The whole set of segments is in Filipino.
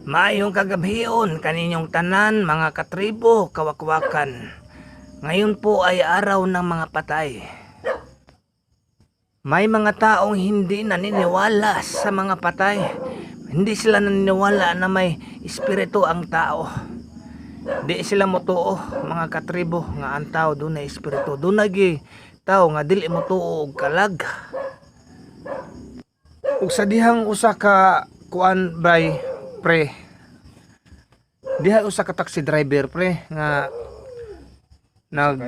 Maayong kagabhion kaninyong tanan mga katribo kawakwakan. Ngayon po ay araw ng mga patay. May mga taong hindi naniniwala sa mga patay. Hindi sila naniniwala na may espiritu ang tao. Di sila motuo mga katribo nga ang tao doon na espiritu. Doon nagi tao nga dili motuo og kalag. Ug sa dihang usa ka kuan bay pre, diha usa ka taxi driver pre nga nag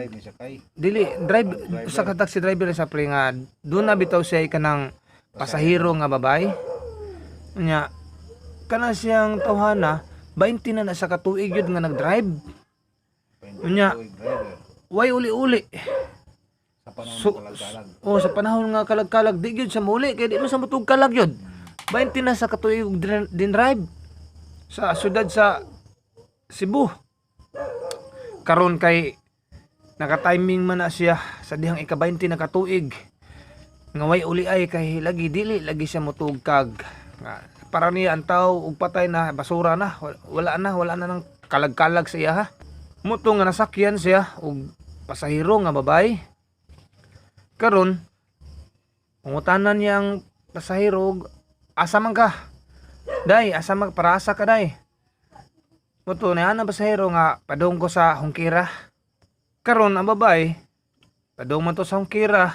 dili drive usa ka taxi driver sa pre nga doon na bitaw siya kanang pasahero nga babay nya kana siyang tawhana 20 na sa katuig yun nga nagdrive nya way uli-uli sa panahon nga kalag-kalag di gyud sa muli kay di man sa mutug kalag yun 20 na sa katuig din drive sa syudad sa Cebu. Karon kay naka-timing man na siya sa dihang ika-20 na katuig. Nga way uli ay kay lagi dili lagi siya motug kag para niya ang tao ug patay na basura na wala na nang kalag-kalag sa iya ha. Muto nga nasakyan siya ug pasahero nga babay. Karon pangutanan niya ang pasahero asa man ka? Day, asa magparasa ka day? Muto na ang pasahero nga padung ko sa Hongkira. Karon ang babay padung man to sa Hongkira.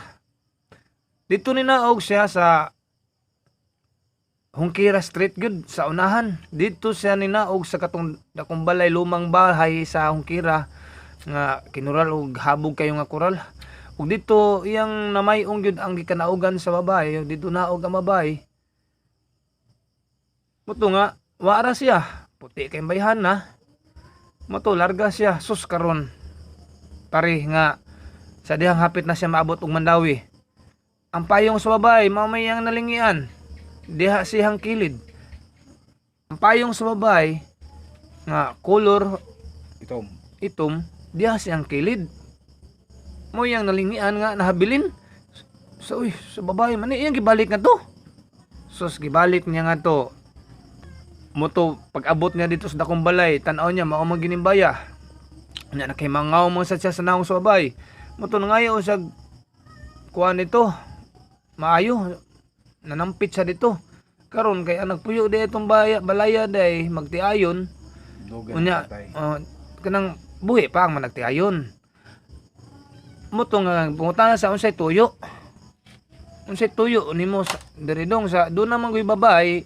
Dito ni naog siya sa Hongkira Street good sa unahan. Dito siya ni naog sa katong dakong balay lumang bahay sa Hongkira nga kinural og habog kayo nga kural. Ug dito iyang namayong gyud ang gikanaugan sa babay, dito naog ang babay. Muto nga wara siya, puti kay bayhan na. Muto larga siya sus karon. Pare nga sa dihang hapit na siya maabot og Mandawi. Ang payong sa babay mamayang nalingian. Diha siyang kilid. Ang payong sa babay nga color itom diha siyang kilid. Mo yang nalingian nga nahabilin. So sa babay man iyang gibalik nga to. Sus gibalik niya nga to. Moto pag-abot niya dito sa dakong balay, tan-aw niya mao man ginimbaya. Nya nakimangaw mo sa siya sa naong sa babay. Moto nangayo sa kuan nito. Maayo nanampit siya dito. Karon kay ang nagpuyo di itong balaya day magtiayon. Unya kanang buhi pa ang managtiayon. Moto nga pungutana sa unsay tuyo. Unsay tuyo nimo diri dong sa do na man babay,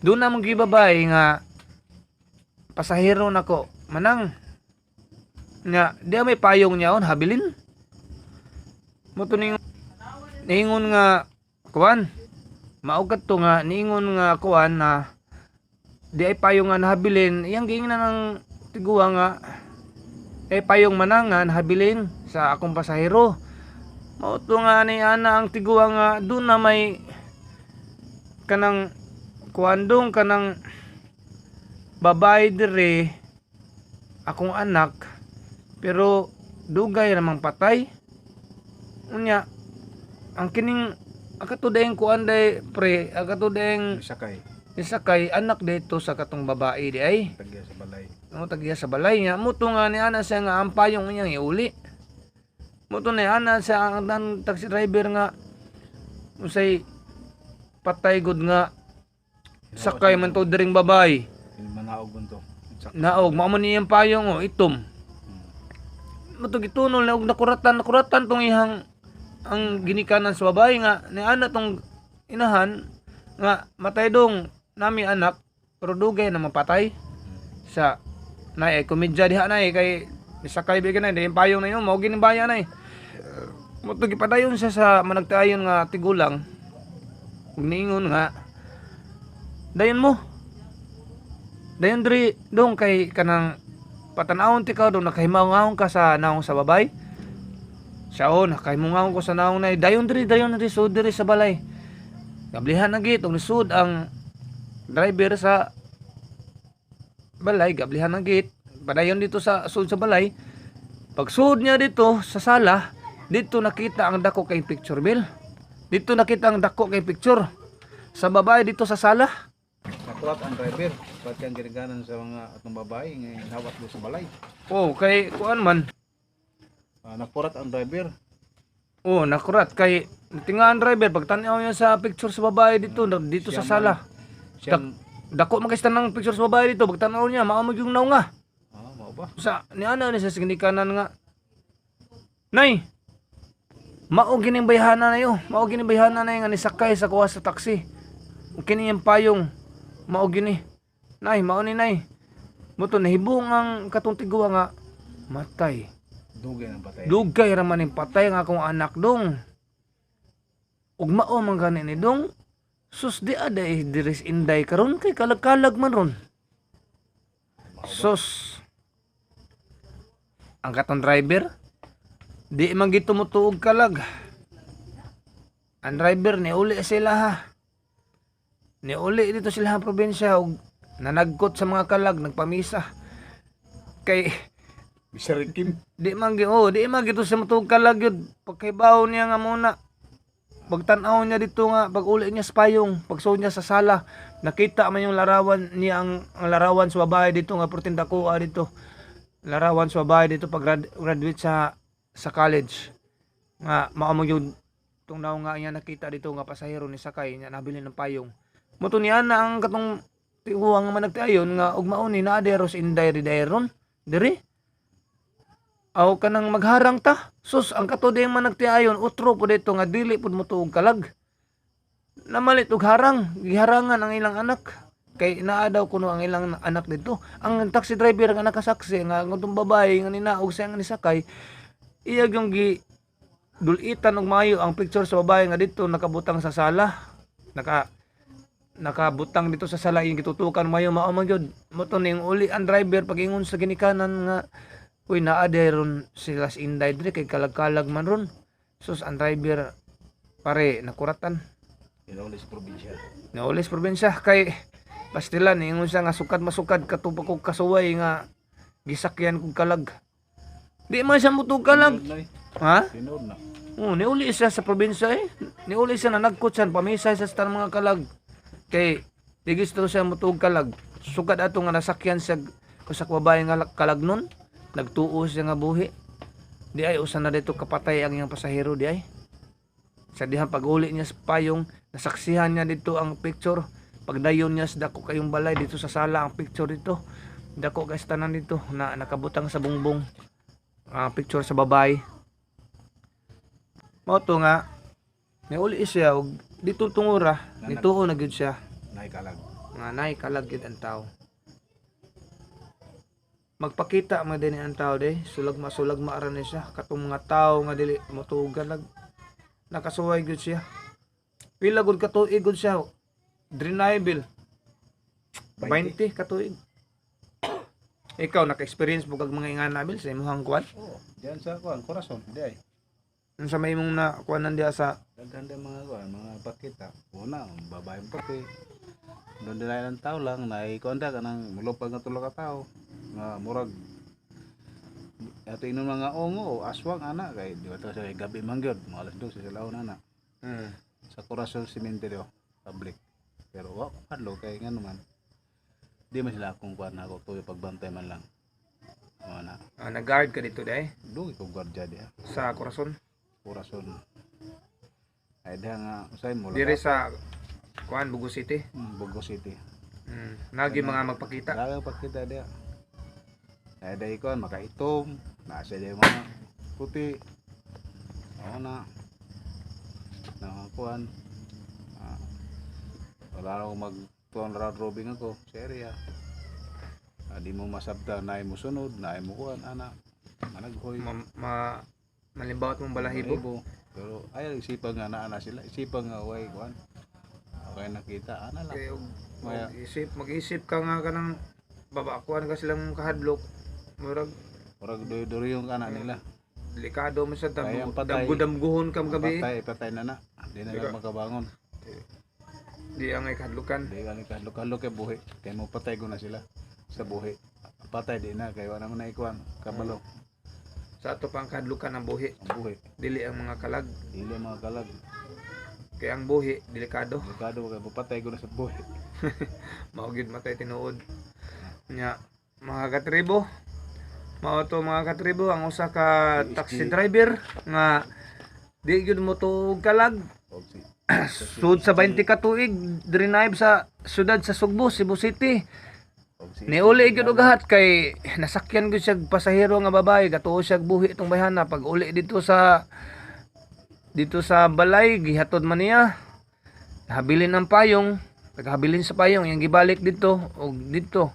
nga pasahero nako manang nga di may payong niyaon habilin. Moto ningon nga kuan maugat to nga ningon nga kuan na di ay payong nga nahabilin iyang giingnan ng tiguwa nga payong manangan habilin sa akong pasahero. Mauto nga ni ana ang tiguwa nga doon na may kanang kuandong kanang babae dire akong anak pero dugay namang patay. Unya ang kining akatudeng kuanday pre akatudeng sakay anak dito sa katong babae di ay tagiya sa balay nya muto nga ni ana siya nga ang payong niyang iuli. Muto na ana sa ang taxi driver nga usay patay gud nga sakay man to diring babay. Naog mao man niyang payong itom. Muto gitunol na og nakuratan tong ihang ang ginikanan sa babay nga ni ana tong inahan nga matay dong nami anak pero dugay na mapatay sa nay komedya diha nay kay sakay bigan na yung payong na yun mao ginibaya na muto gipadayon siya sa managtayon nga tigulang ug niingon nga dayon diri dong kay kanang patanawon ti ka dong nakahimaw-ngawon ka sa naong sa babay siyaon nakahimaw-ngawon ko sa naong na dayon diri sud diri sa balay gablihan na gid og lisud ang driver sa balay gablihan na gid padayon dito sa sud sa balay. Pag sud niya dito sa sala, dito nakita ang dako kay picture bill. Dito nakita ang dako kay picture. Sa babae dito sa sala. nakurat ang driver. Ba't yung ginaganan sa mga atong babae ngayon hawat mo sa balay. Oh, kay kuan man. Nakurat ang driver. Oh, nakurat kay tingaan driver pagtan-aw niya sa picture sa babae dito sa sala. Siya, Dako man kay tanang picture sa babae dito pagtan-aw niya mao mo yung naw nga. mao ba? Sa ni ana ni sa signikanan nga. Nay. Mao gining bayhana na yo. Mao gining bayhana na nga ni sakay sa kuha sa taxi. Kini yung payong mao gini. Nay, mao ni nay. Moto nahibong ang katong tigwa nga matay. Dugay ng patay. Dugay ra man ning patay nga akong anak dong. Ug mao man gani ni dong. Sus di ada diris inday karon kay kalag-kalag man ron. Sus. Ang katong driver di man gito motuog kalag. Ang driver ni uli sila ha. Ni uli dito sila sa probinsya ug nanagkot sa mga kalag nagpamisa. Kay Bisarikim. di man gito sa motuog kalag yun. Pagkaibaw niya nga muna. Pagtanaw niya dito nga pag uli niya sa payong, pagsuo niya sa sala, nakita man yung larawan niya ang larawan sa babae dito nga pertinda ko dito. Larawan sa babae dito pag graduate sa college. Nga mao mo yung tungnaw nga niya nakita dito nga pasahero ni sakay niya nabili ng payong. Moto niya na ang katong tiwang man nagtayon nga ug mauni na aderos inday ridayron diri. Aw kanang magharang ta. Sus ang katode man nagtiayon utro po dito nga dili pud mo tuog kalag. Namalit og harang, giharangan ang ilang anak. Kay naa daw kuno ang ilang anak dito. Ang taxi driver nga nakasaksi nga ngutong babae nga ninaog sa nga nisakay iyag yung dulitan og mayo ang picture sa babae nga dito nakabutang sa sala. Nakabutang dito sa sala yung gitutukan mayo mao man gyud. Moto ning uli ang driver pagingon sa ginikanan nga uy naa ron sila sa inday dire kay kalag-kalag man ron. Sus ang driver pare nakuratan. Inulis probinsya. Naulis probinsya kay pastilan ingon siya nga sukad masukad katupa kog kasuway nga gisakyan kog kalag. Di man siya mutug kalag. Ha? Tinood na. Niuli siya sa probinsya eh. Niuli siya na nagkot siya pamisay sa tanang mga kalag. Kay di gusto siya mutug kalag. Sukad ato nga nasakyan siya kusak babae nga kalag nun. Nagtuo siya nga buhi. Di ay usa na dito kapatay ang iyang pasahero di ay. Sa dihan pag-uli niya sa payong, nasaksihan niya dito ang picture. Pagdayon niya sa dako kayong balay dito sa sala ang picture dito. Dako guys tanan dito na nakabutang sa bungbong. Picture sa babae. Mao to nga niuli siya og dito tungura, nituo na gyud siya. Naikalag. Nga nay kalag gyud ang tao. Magpakita man din ang tao day, sulag maaran ni siya katong mga tao nga dili motugalag. Nakasuway gyud siya. Pila gud ka tuig gud siya. Deniable. 20 ka tuig. Ikaw naka-experience mo kag mga inganabil sa imong kuan? Oo. Diyan sa kuan, Corazon. Di ay. Sa may imong na kuanan diha sa Daghan din mga kuan, mga pakita. Una, babae mo pati. Doon din ng tao lang, naikuanda ka ng mulupag na tulog ka tao. Nga murag. Ato inon mga ongo, aswang anak. Kay di ba ito sa gabi mangyod. Mga alas 12 sa laon anak. Sa Corazon Cementerio, public. Pero wak, hadlo kay nga naman. Di man sila akong kuan na ako tuyo pagbantay man lang. Ano na. nag-guard ka dito day Dugi ko gwardiya diya. sa Corazon. Corazon. Ay diha nga usay mo Dire sa kuan Bugo City. Bogo City. Nagi mga magpakita. Dagang pagkita diya. Ay diha ko makaitom, nasa diha mga puti. Oo na. Kuan. Wala ako mag-tuan round robing ako sa area. Di mo masabta na mo sunod, na mo kuan anak. Managhoy. Malimbawat mong balahibo. Balahibo. Pero ay isipan nga na sila, isipan nga way kuan. Okay nakita ana lang. Okay, Maya. mag-isip ka nga kanang babakuan ka silang kahadlok. Murag Orag doy-doy yung kana nila. delikado mo sa Kaya ang patay. damgudamguhon kam gabi. Patay na. Di na lang makabangon. Di ang ay kahadlukan. Di ka kahadlok kay buhi. Kay mo patay ko na sila sa buhi. Patay di na kay wala man na ikuan kabalo. Sa ato pang kahadlukan ang buhi. Ang buhi. Dili ang mga kalag. Dili mga kalag. Kaya ang buhi delikado. Delikado kay patay ko na sa buhi. Maugid matay tinuod. Nya mga katribo, mao to mga katribo ang usa ka taxi driver nga di gyud mo tuog kalag Og si sud sa 20 ka tuig diri naib sa syudad sa Sugbo, Cebu City. og si Niuli gyud og gahat kay nasakyan gyud siya pasahero nga babae katuo siya buhi itong bayhana pag uli dito sa balay gihatod man niya. Habilin ang payong, paghabilin sa payong yang gibalik dito og dito.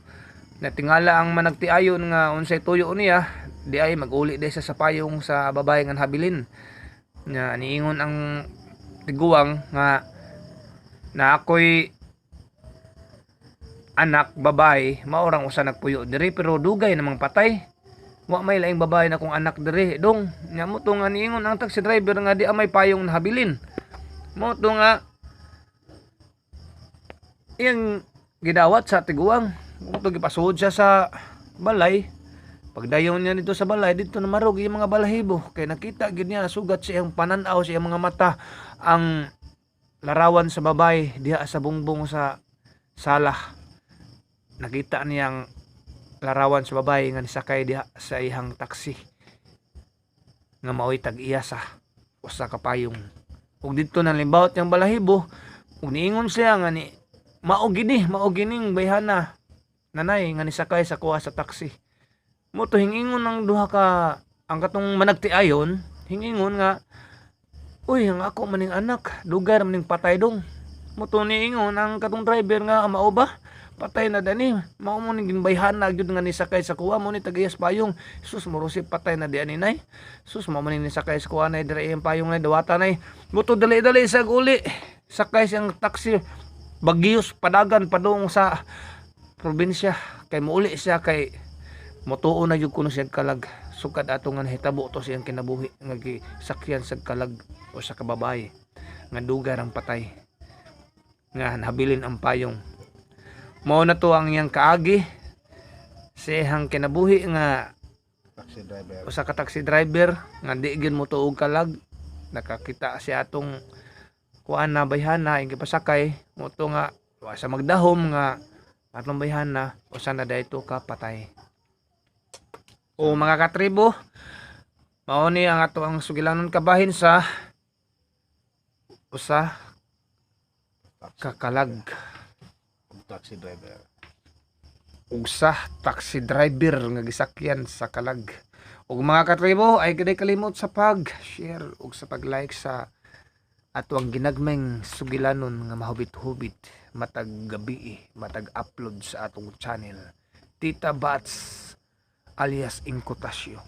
Natingala ang managtiayon nga unsay tuyo niya, di ay maguli di sa payong sa babae nga habilin. Nya niingon ang tiguang nga na ako'y anak babae maorang usa nagpuyo diri pero dugay namang patay. Wa may laing babae na kung anak diri dong. Nya mo to nga niingon ang taxi driver nga di amay payong nahabilin. Mo to nga iyang gidawat sa tiguang. Mo to gipasuod siya sa balay. Pagdayon niya dito sa balay, dito na marog yung mga balahibo. Kaya nakita gid niya sugat sa iyang pananaw, sa iyang mga mata ang larawan sa babae diha sa bungbong sa salah. Nakita niyang larawan sa babae nga nisakay diha sa ihang taxi nga maoy tag-iya sa usa ka payong. Ug dito na limbawat yang balahibo, ug niingon siya nga ni mao gining bayhana nanay nga nisakay sa kuha sa taxi. Mo to hingingon ng duha ka ang katong managtiayon, hingingon nga uy, ang ako maning anak, lugar maning patay dong. Mo to niingon ang katong driver nga mao ba? Patay na dani. Mao mo ning ginbayhana gyud nga nisakay sa kuha mo ni tagayas payong. Sus mo si patay na di ani nay. Sus mo man nisakay sa kuha nay diri ang payong nay dawata nay. Mo to dali-dali sa uli. Sakay siyang taxi Baguios padagan padung sa probinsya kay mouli siya kay motuo na gyud kuno siya kalag sukad ato nga nahitabo to siyang kinabuhi nga gisakyan sa kalag o sa kababaye nga dugar ang patay nga nabilin ang payong. Mao na to ang iyang kaagi sa iyang kinabuhi nga taxi driver. usa ka taxi driver nga di gyud mo tuog kalag. Nakakita siya atong kuan na bayhana ing gipasakay mo to nga wa sa magdahom nga atong bayhana usa na dayto ka patay. O mga katribo, mao ni ang ato ang sugilanon kabahin sa usa ka kalag. Og taxi driver. Usa taxi driver nga gisakyan sa kalag. Ug mga katribo ay kaday kalimot sa pag-share ug sa pag-like sa ato ang ginagmeng sugilanon nga mahubit-hubit matag gabi matag upload sa atong channel Tita Bats alias Incotasio.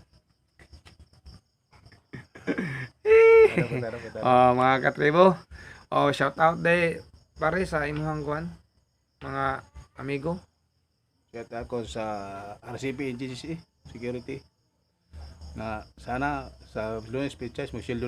Mga katribo, shout out day pare sa imuhang kuan mga amigo. Shout ako sa RCP NGCC Security na sana sa Lunes Pictures mo shield